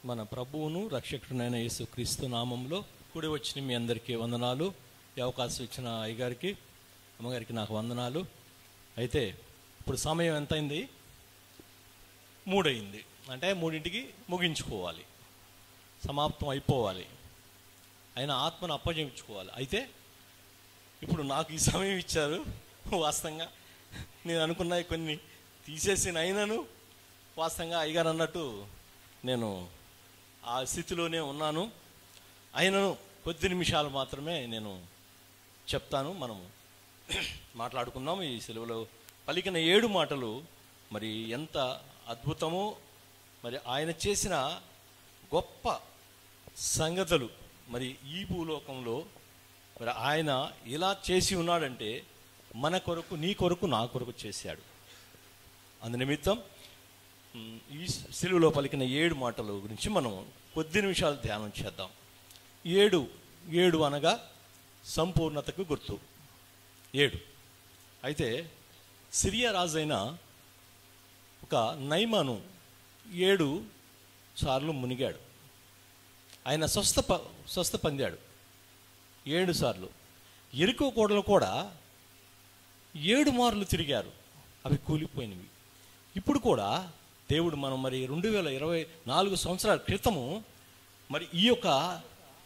మన ప్రభువును రక్షకుడైన యేసు క్రీస్తు నామంలో కూడి వచ్చిన మీ అందరికీ వందనాలు. ఈ అవకాశం ఇచ్చిన అయ్యగారికి, అమ్మగారికి నాకు వందనాలు. అయితే ఇప్పుడు సమయం ఎంత అయింది? 3 అయింది. అంటే 3ంటికి ముగించుకోవాలి, సమాప్తం అయిపోవాలి, అయినా ఆత్మను అప్పజెపించుకోవాలి. అయితే ఇప్పుడు నాకు ఈ సమయం ఇచ్చారు. వాస్తవంగా నేను అనుకున్న కొన్ని తీసేసిన అయినను వాస్తవంగా అయ్యగారు అన్నట్టు నేను ఆ స్థితిలోనే ఉన్నాను. అయినను కొద్ది నిమిషాలు మాత్రమే నేను చెప్తాను. మనము మాట్లాడుకుందాం. ఈ సెలవులో పలికిన 7 మాటలు మరి ఎంత అద్భుతమో, మరి ఆయన చేసిన గొప్ప సంగతులు మరి ఈ భూలోకంలో మరి ఆయన ఇలా చేసి ఉన్నాడంటే మన కొరకు, నీ కొరకు, నా కొరకు చేశాడు. అందునిమిత్తం ఈ సిలువలో పలికిన 7 మాటల గురించి మనం కొద్ది నిమిషాలు ధ్యానం చేద్దాం. 7 అనగా సంపూర్ణతకు గుర్తు. 7 అయితే సిరియా రాజైన ఒక నైమాను 7 సార్లు మునిగాడు. ఆయన స్వస్థ పొందాడు 7 సార్లు. ఎరికో కోటలు కూడా 7 మార్లు తిరిగారు, అవి కూలిపోయినవి. ఇప్పుడు కూడా దేవుడు మనం మరి 2024 సంవత్సరాల క్రితము మరి ఈ యొక్క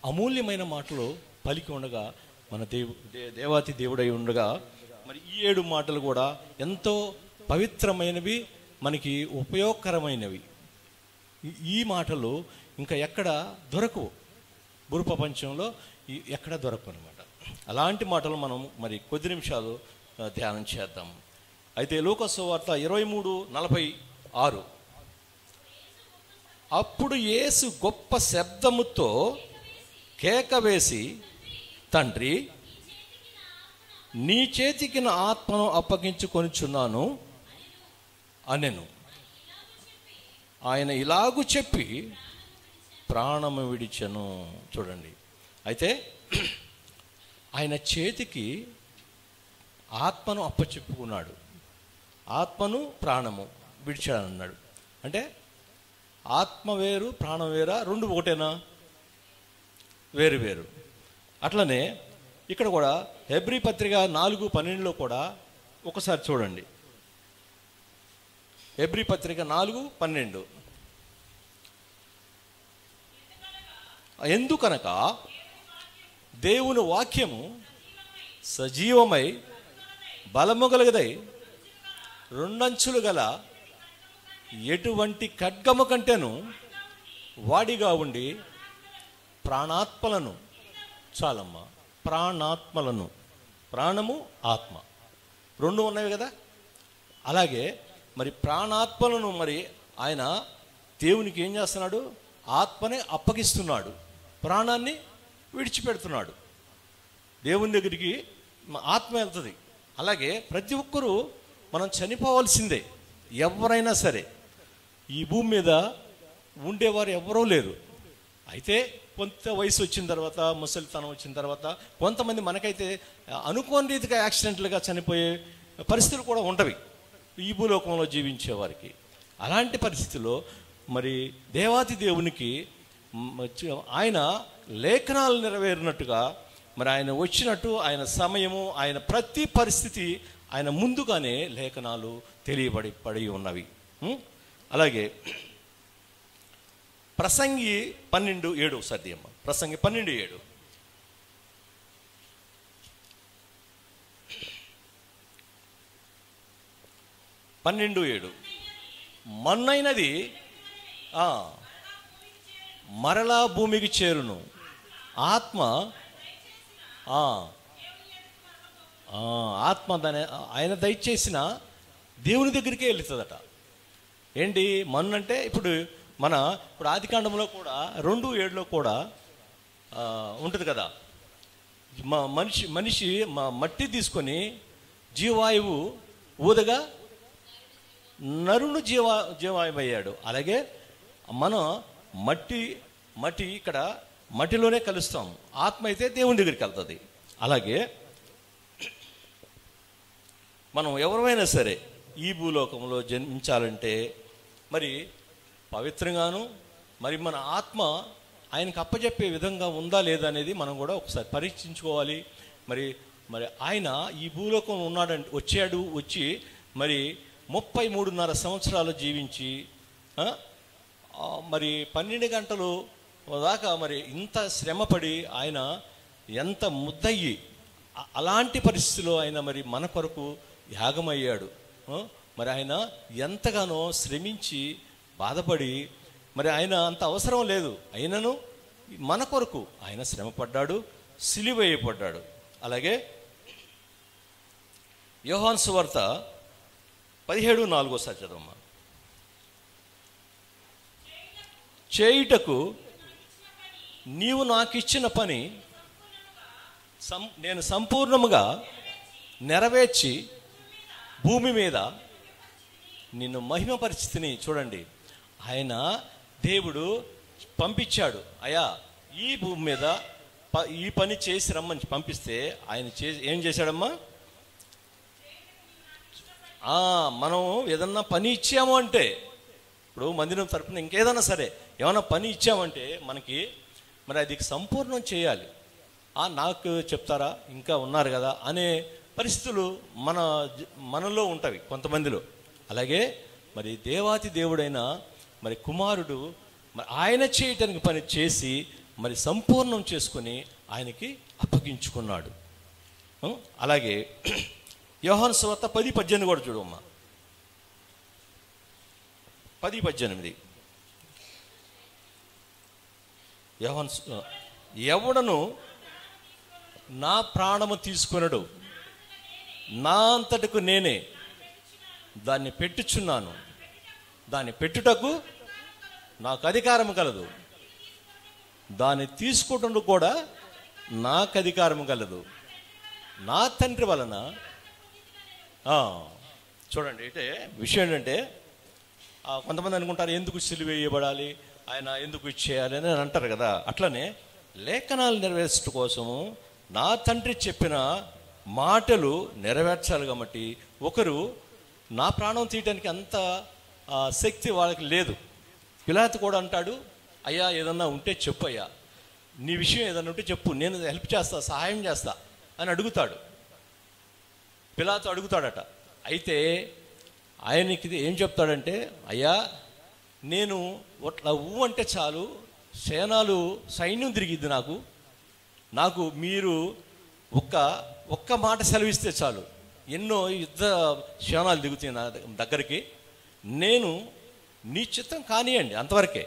అమూల్యమైన మాటలు పలికి ఉండగా, మన దేవాతి దేవుడై ఉండగా మరి ఈ 7 మాటలు కూడా ఎంతో పవిత్రమైనవి, మనకి ఉపయోగకరమైనవి. ఈ మాటలు ఇంకా ఎక్కడ దొరకవు, భూ ప్రపంచంలో ఎక్కడ దొరకవు అనమాట. అలాంటి మాటలు మనం మరి కొద్ది నిమిషాలు ధ్యానం చేద్దాం. అయితే లూకా సువార్త 23:46, అప్పుడు యేసు గొప్ప శబ్దముతో కేక వేసి, తండ్రి, నీ చేతికి నా ఆత్మను అప్పగించుకొనిచున్నాను అనెను. ఆయన ఇలాగు చెప్పి ప్రాణము విడిచెను. చూడండి, అయితే ఆయన చేతికి ఆత్మను అప్పచెప్పుకున్నాడు. ఆత్మను ప్రాణము విడిచాడన్నాడు. అంటే ఆత్మ వేరు, ప్రాణం వేరా? 2 ఒకటేనా? వేరు వేరు. అట్లనే ఇక్కడ కూడా హెబ్రీ పత్రిక 4:12 కూడా ఒకసారి చూడండి. హెబ్రీ పత్రిక 4:12, ఎందుకనగా దేవుని వాక్యము సజీవమై బలము గలగదై 2 అంచులు గల ఎటువంటి ఖడ్గము కంటేను వాడిగా ఉండి ప్రాణాత్మలను, చాలమ్మా, ప్రాణాత్మలను, ప్రాణము ఆత్మ 2 ఉన్నవి కదా. అలాగే మరి ప్రాణాత్మలను మరి ఆయన దేవునికి ఏం చేస్తున్నాడు? ఆత్మనే అప్పగిస్తున్నాడు, ప్రాణాన్ని విడిచిపెడుతున్నాడు. దేవుని దగ్గరికి ఆత్మ వెళ్తుంది. అలాగే ప్రతి ఒక్కరూ మనం చనిపోవాల్సిందే, ఎవరైనా సరే. ఈ భూమి మీద ఉండేవారు ఎవరూ లేరు. అయితే కొంత వయసు వచ్చిన తర్వాత, ముసలితనం వచ్చిన తర్వాత కొంతమంది మనకైతే అనుకోని రీతిగా యాక్సిడెంట్లుగా చనిపోయే పరిస్థితులు కూడా ఉండవి ఈ భూలోకంలో జీవించే వారికి. అలాంటి పరిస్థితుల్లో మరి దేవాతి దేవునికి ఆయన లేఖనాలు నెరవేరినట్టుగా మరి ఆయన వచ్చినట్టు, ఆయన సమయము, ఆయన ప్రతి పరిస్థితి ఆయన ముందుగానే లేఖనాలు తెలియబడి ఉన్నవి. అలాగే ప్రసంగి 12:7 సత్యమ్మ. ప్రసంగి 12:7, మన్నైనది మరలా భూమికి చేరును, ఆత్మ ఆయన దయచేసిన దేవుని దగ్గరికే వెళ్తుందట. ఏంటి మన్నంటే? ఇప్పుడు ఆదికాండంలో కూడా 2:7 కూడా ఉంటుంది కదా. మనిషి మట్టి తీసుకొని జీవాయువు ఊదగా నరును జీవాయువు అయ్యాడు. అలాగే మనం మట్టి ఇక్కడ మట్టిలోనే కలుస్తాం, ఆత్మ అయితే దేవుని దగ్గరికి వెళ్తుంది. అలాగే మనం ఎవరైనా సరే ఈ భూలోకంలో జన్మించాలంటే మరి పవిత్రంగాను మరి మన ఆత్మ ఆయనకు అప్పచెప్పే విధంగా ఉందా లేదా అనేది మనం కూడా ఒకసారి పరీక్షించుకోవాలి. మరి మరి ఆయన ఈ భూలోకం వచ్చి మరి 33.5 సంవత్సరాలు జీవించి మరి 12 గంటలు దాకా మరి ఇంత శ్రమపడి ఆయన ఎంత ముద్దయ్యి అలాంటి పరిస్థితిలో ఆయన మరి మన కొరకు యాగమయ్యాడు. మరి ఆయన ఎంతగానో శ్రమించి బాధపడి మరి ఆయన అంత అవసరం లేదు, అయినను మన కొరకు ఆయన శ్రమపడ్డాడు, సిలువ వేయబడ్డాడు. అలాగే యోహాను సువార్త 17:4 చదవమ్మా. చేయుటకు నీవు నాకు ఇచ్చిన పని నేను సంపూర్ణముగా నెరవేర్చి భూమి మీద నిన్ను మహిమపరిస్థితిని చూడండి. ఆయన దేవుడు పంపించాడు, అయ్యా ఈ భూమి మీద ఈ పని చేసి రమ్మని పంపిస్తే ఆయన ఏం చేశాడమ్మా? మనం ఏదన్నా పని ఇచ్చాము అంటే, ఇప్పుడు మందిరం తరపున ఇంకేదన్నా సరే ఏమన్నా పని ఇచ్చామంటే మనకి మరి అది సంపూర్ణం చేయాలి. నాకు చెప్తారా, ఇంకా ఉన్నారు కదా అనే పరిస్థితులు మనలో ఉంటవి కొంతమందిలో. అలాగే మరి దేవాతి దేవుడైన మరి కుమారుడు మరి ఆయన చేయటానికి పని చేసి మరి సంపూర్ణం చేసుకొని ఆయనకి అప్పగించుకున్నాడు. అలాగే యోహాను సువార్త 10:18 కూడా చూడమ్మా. 10:18 యోహాను, ఎవడను నా ప్రాణము తీసుకొనడు, నా అంతటకు నేనే దాన్ని పెట్టుచున్నాను, దాన్ని పెట్టుటకు నాకు అధికారం కలదు, దాన్ని తీసుకుంటూ కూడా నాకు అధికారం కలదు, నా తండ్రి వలన. చూడండి, అంటే విషయం ఏంటంటే కొంతమంది అనుకుంటారు ఎందుకు సిలువ వేయబడాలి, ఆయన ఎందుకు ఇచ్చేయాలి అని అంటారు కదా. అట్లనే లేఖనాలు నెరవేర్చడం కోసము నా తండ్రి చెప్పిన మాటలు నెరవేర్చాలి కాబట్టి ఒకరు నా ప్రాణం తీయటానికి అంత శక్తి వాళ్ళకి లేదు. పిలాతు కూడా అంటాడు, అయ్యా ఏదన్నా ఉంటే చెప్పు, అయ్యా నీ విషయం ఏదన్నా ఉంటే చెప్పు, నేను హెల్ప్ చేస్తా, సహాయం చేస్తా అని అడుగుతాడు. పిలాతు అడుగుతాడట. అయితే ఆయనకి ఏం చెప్తాడంటే, అయ్యా నేను అట్లా అంటే చాలు సైన్యం తిరిగిద్ది నాకు మీరు ఒక్క మాట సెలవిస్తే చాలు, ఎన్నో యుద్ధ క్షణాలు దిగుతాయి నా దగ్గరికి, నేను నీ చిత్తం కానియండి అంతవరకే,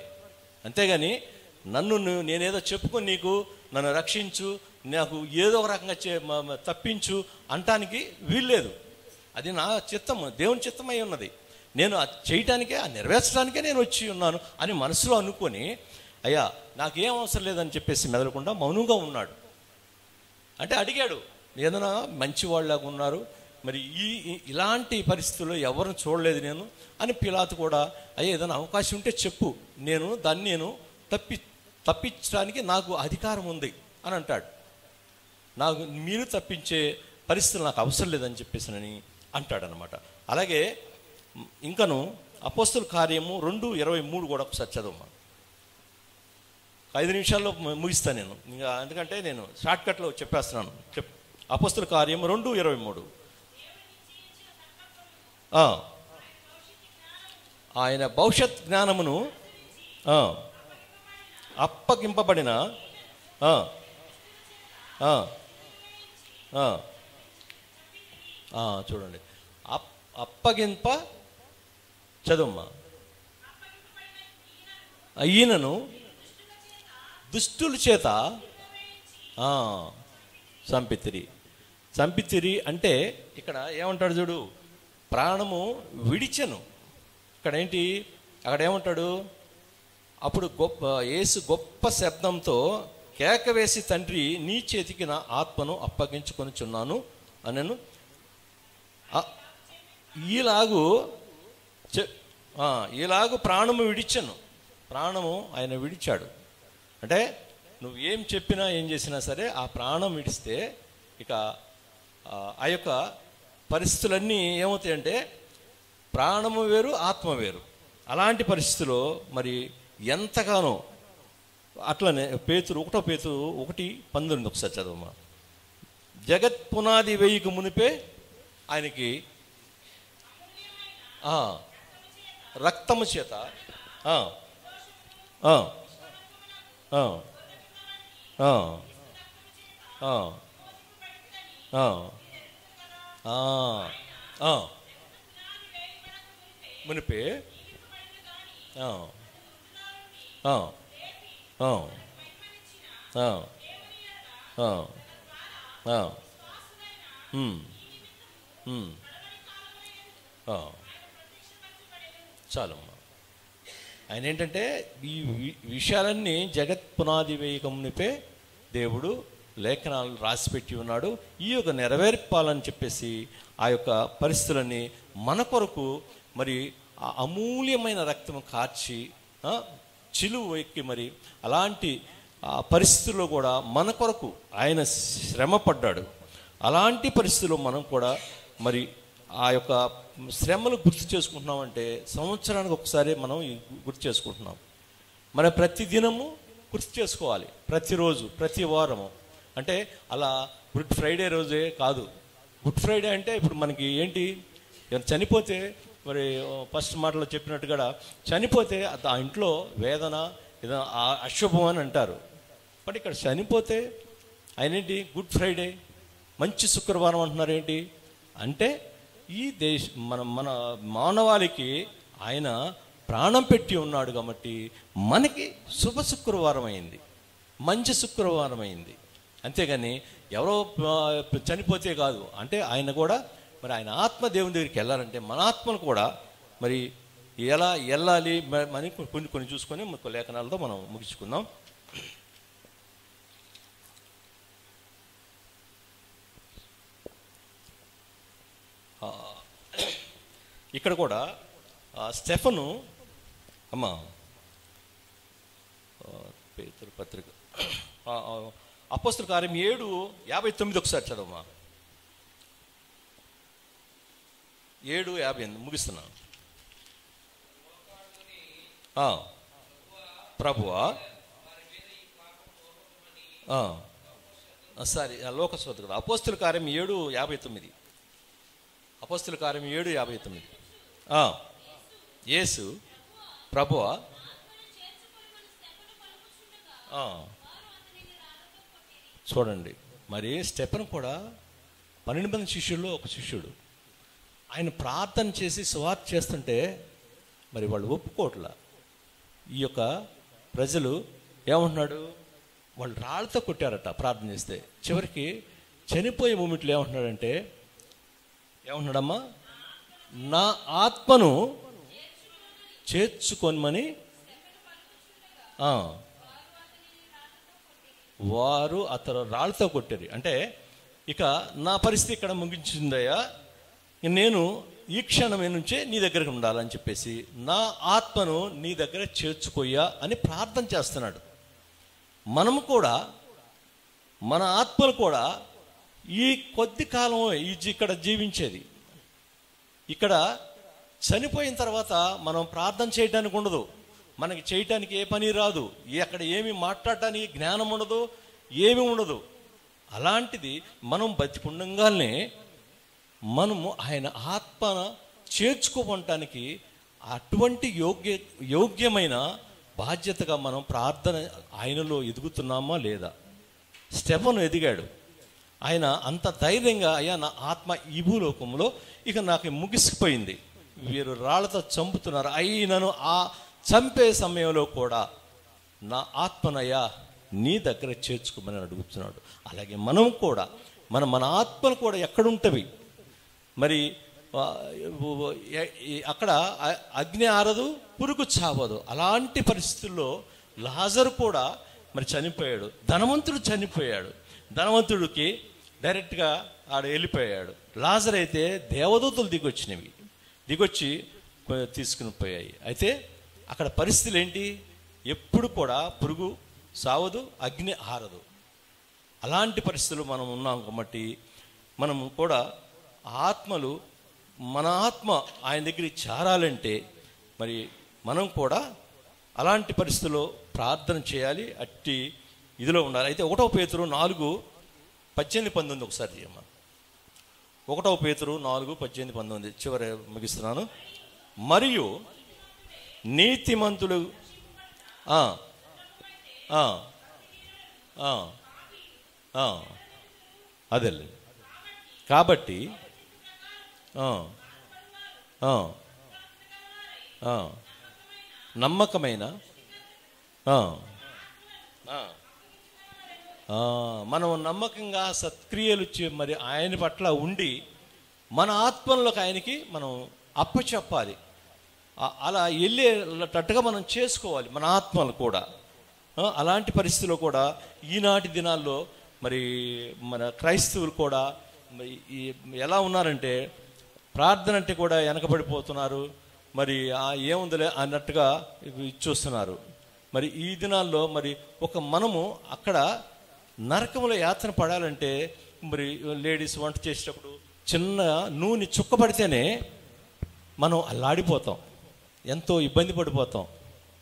అంతేగాని నేనేదో చెప్పుకొని నీకు నన్ను రక్షించు, నాకు ఏదో ఒక రకంగా తప్పించు అంటానికి వీల్లేదు. అది నా చిత్తము, దేవుని చిత్తమై ఉన్నది. నేను చేయటానికే నెరవేర్చడానికే నేను వచ్చి ఉన్నాను అని మనసులో అనుకొని, అయ్యా నాకేం అవసరం లేదని చెప్పేసి మెదలకుండా మౌనంగా ఉన్నాడు. అంటే అడిగాడు, ఏదైనా మంచి వాళ్ళలాగా ఉన్నారు, మరి ఇలాంటి పరిస్థితుల్లో ఎవరిని చూడలేదు నేను అని. పిలాతు కూడా అయ్యా ఏదైనా అవకాశం ఉంటే చెప్పు, దాన్ని తప్పించడానికి నాకు అధికారం ఉంది అని అంటాడు. మీరు తప్పించే పరిస్థితులు నాకు అవసరం లేదని చెప్పేసినని అంటాడనమాట. అలాగే ఇంకను అపోస్తలుల కార్యము 2:23 కూడా ఒకసారి చదవమ్మా. 5 నిమిషాల్లో ముగిస్తాను నేను, ఇంకా ఎందుకంటే నేను షార్ట్కట్లో చెప్పేస్తున్నాను. అపోస్తలుల కార్యం 2:23. ఆయన భవిష్యత్ జ్ఞానమును అప్పగింపబడిన చూడండి, అప్పగింప చదువమ్మా. ఈయనను దుష్టుల చేత చంపితిరి అంటే ఇక్కడ ఏమంటాడు చూడు, ప్రాణము విడిచెను. ఇక్కడ ఏంటి, అక్కడ ఏమంటాడు, అప్పుడు యేసు గొప్ప శబ్దంతో కేక వేసి, తండ్రి నీ చేతికి నా ఆత్మను అప్పగించుకొనిచున్నాను అనను. ఈలాగు ప్రాణము విడిచెను, ప్రాణము ఆయన విడిచాడు. అంటే నువ్వు ఏం చెప్పినా ఏం చేసినా సరే ఆ ప్రాణం విడిస్తే ఇక ఆ యొక్క పరిస్థితులన్నీ ఏమవుతాయంటే ప్రాణము వేరు ఆత్మ వేరు. అలాంటి పరిస్థితిలో మరి ఎంతగానో. అట్లనే పేతురు 1 పేతురు 1:19 ఒకసారి చదవమా. జగత్ పునాది వేయక మునిపే ఆయనకి రక్తము చేత మునిపే చాలమ్మా. ఆయన ఏంటంటే ఈ విషయాలన్నీ జగత్ పునాది వేయకమునిపే దేవుడు లేఖనాలు రాసిపెట్టి ఉన్నాడు. ఈ యొక్క నెరవేర్పాలని చెప్పేసి ఆ యొక్క పరిస్థితులని మన కొరకు మరి ఆ అమూల్యమైన రక్తం కార్చి చిలువ ఎక్కి మరి అలాంటి పరిస్థితుల్లో కూడా మన కొరకు ఆయన శ్రమ పడ్డాడు. అలాంటి పరిస్థితుల్లో మనం కూడా మరి ఆ యొక్క శ్రమలు గుర్తు చేసుకుంటున్నామంటే సంవత్సరానికి ఒకసారి మనం గుర్తు చేసుకుంటున్నాం. మన ప్రతి దినము గుర్తు చేసుకోవాలి, ప్రతిరోజు ప్రతి వారము. అంటే అలా గుడ్ ఫ్రైడే రోజే కాదు. గుడ్ ఫ్రైడే అంటే ఇప్పుడు మనకి ఏంటి, చనిపోతే మరి ఫస్ట్ మాటలో చెప్పినట్టుగా చనిపోతే ఆ ఇంట్లో వేదన ఏదైనా అశుభం అని అంటారు. బట్ ఇక్కడ చనిపోతే ఆయన ఏంటి గుడ్ ఫ్రైడే మంచి శుక్రవారం అంటున్నారు. ఏంటి అంటే ఈ మన మానవాళికి ఆయన ప్రాణం పెట్టి ఉన్నాడు కాబట్టి మనకి శుభ శుక్రవారం అయింది, మంచి శుక్రవారం అయింది. అంతేగాని ఎవరో చనిపోతే కాదు. అంటే ఆయన కూడా మరి ఆయన ఆత్మ దేవుని దగ్గరికి వెళ్ళాలంటే మన ఆత్మను కూడా మరి ఎలా వెళ్ళాలి అని కొన్ని చూసుకొని లేఖనాలతో మనం ముగించుకుందాం. ఇక్కడ కూడా స్టెఫను అమ్మా పేతురు పత్రిక అపోస్తలుల కార్యం 7:59 ఒకసారి చదవమ్మా. 7:50 ముగిస్తున్నాను. ప్రభువా సారీ లోకస్వత కదా. అపోస్తలుల కార్యం 7:59. అపోస్తలుల కార్యం 7:59. యేసు ప్రభువా చూడండి. మరి స్టెఫెను కూడా 12 మంది శిష్యుల్లో ఒక శిష్యుడు. ఆయన ప్రార్థన చేసి సువార్త చేస్తుంటే మరి వాళ్ళు ఒప్పుకోవట్లా. ఈ యొక్క ప్రజలు ఏమంటున్నాడు, వాళ్ళు రాళ్ళతో కొట్టారట ప్రార్థన చేస్తే. చివరికి చనిపోయే మూమెంట్లో ఏమంటున్నాడంటే, ఏమంటున్నాడమ్మా, నా ఆత్మను చేర్చుకొనమని వారు అతను రాళ్ళతో కొట్టారు. అంటే ఇక నా పరిస్థితి ఇక్కడ ముగించిందయ్యా, నేను ఈ క్షణమే నుంచే నీ దగ్గరకు ఉండాలని చెప్పేసి నా ఆత్మను నీ దగ్గర చేర్చుకోయ్యా అని ప్రార్థన చేస్తున్నాడు. మనము కూడా మన ఆత్మలు కూడా ఈ కొద్ది కాలం ఇక్కడ జీవించేది. ఇక్కడ చనిపోయిన తర్వాత మనం ప్రార్థన చేయడానికి ఉండదు, మనకి చేయటానికి ఏ పని రాదు, అక్కడ ఏమి మాట్లాడటానికి జ్ఞానం ఉండదు, ఏమి ఉండదు. అలాంటిది మనం బతికుండగానే మనము ఆయన ఆత్మను చేర్చుకోవటానికి అటువంటి యోగ్యమైన బాధ్యతగా మనం ప్రార్థన ఆయనలో ఎదుగుతున్నామా లేదా? స్టెఫెను ఎదిగాడు. ఆయన అంత ధైర్యంగా, అయ్యా నా ఆత్మ ఈ భూలోకంలో ఇక నాకు ముగిసిపోయింది, వీరు రాళ్లతో చంపుతున్నారు, అయినను ఆ చంపే సమయంలో కూడా నా ఆత్మనయ్యా నీ దగ్గర చేర్చుకోమని అడుగుతున్నాడు. అలాగే మనం కూడా మన ఆత్మలు కూడా ఎక్కడుంటవి మరి, అక్కడ అగ్ని ఆరదు, పురుగు చావదు. అలాంటి పరిస్థితుల్లో లాజరు కూడా మరి చనిపోయాడు. ధనవంతుడు చనిపోయాడు, ధనవంతుడికి డైరెక్ట్గా ఆడ వెళ్ళిపోయాడు. లాజర్ అయితే దేవదూతలు దిగొచ్చి తీసుకుని పోయాయి. అయితే అక్కడ పరిస్థితులు ఏంటి, ఎప్పుడు కూడా పురుగు సావదు, అగ్ని ఆరదు. అలాంటి పరిస్థితులు మనం ఉన్నాం కాబట్టి మనం కూడా ఆత్మలు, మన ఆత్మ ఆయన దగ్గరికి చేరాలంటే మరి మనం కూడా అలాంటి పరిస్థితుల్లో ప్రార్థన చేయాలి, అట్టి ఇదిలో ఉండాలి. అయితే 1 పేతురు 4:18-19 ఒకసారి చేయమ్మా. 1 పేతురు 4:18-19 చివరి ముగిస్తున్నాను. మరియు నీతిమంతులు అదే కాబట్టి నమ్మకమైన మనం నమ్మకంగా సత్క్రియలు మరి ఆయన పట్ల ఉండి మన ఆత్మల్లోకి ఆయనకి మనం అప్పచెప్పాలి. అలా వెళ్ళేటట్టుగా మనం చేసుకోవాలి మన ఆత్మలు కూడా. అలాంటి పరిస్థితుల్లో కూడా ఈనాటి దినాల్లో మరి మన క్రైస్తవులు కూడా ఎలా ఉన్నారంటే ప్రార్థన అంటే కూడా వెనకబడిపోతున్నారు. మరి ఏముందిలే అన్నట్టుగా చూస్తున్నారు. మరి ఈ దినాల్లో మరి మనము అక్కడ నరకంలో యాతన పడాలంటే మరి లేడీస్ వంట చేసేటప్పుడు చిన్న నూనె చుక్కబడితేనే మనం అల్లాడిపోతాం, ఎంతో ఇబ్బంది పడిపోతాం.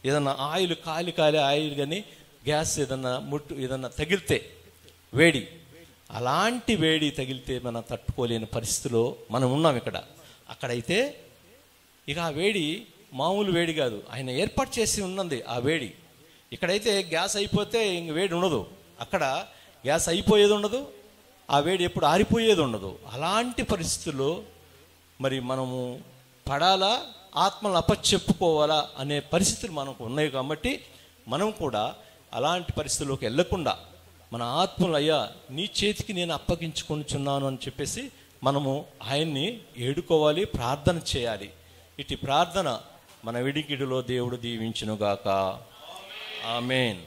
ఏదన్నా ఆయిల్ కాలి ఆయిల్ కానీ గ్యాస్ ఏదన్నా తగిలితే వేడి, అలాంటి వేడి తగిలితే మనం తట్టుకోలేని పరిస్థితిలో మనం ఉన్నాం ఇక్కడ. అక్కడైతే ఇక ఆ వేడి మామూలు వేడి కాదు, ఆయన ఏర్పాటు చేసి ఉన్నది ఆ వేడి. ఇక్కడైతే గ్యాస్ అయిపోతే ఇంక వేడి ఉండదు, అక్కడ గ్యాస్ అయిపోయేది ఉండదు, ఆ వేడి ఎప్పుడు ఆరిపోయేది ఉండదు. అలాంటి పరిస్థితుల్లో మరి మనము పడాలా, ఆత్మలను అప్పచెప్పుకోవాలా అనే పరిస్థితులు మనకు ఉన్నాయి. కాబట్టి మనం కూడా అలాంటి పరిస్థితుల్లోకి వెళ్ళకుండా మన ఆత్మలు, అయ్యా నీ చేతికి నేను అప్పగించుకొనిచున్నాను అని చెప్పేసి మనము ఆయన్ని ఏడుకోవాలి, ప్రార్థన చేయాలి. ఇటు ప్రార్థన మన విడికిడిలో దేవుడు దీవించునుగాక. ఆమేన్.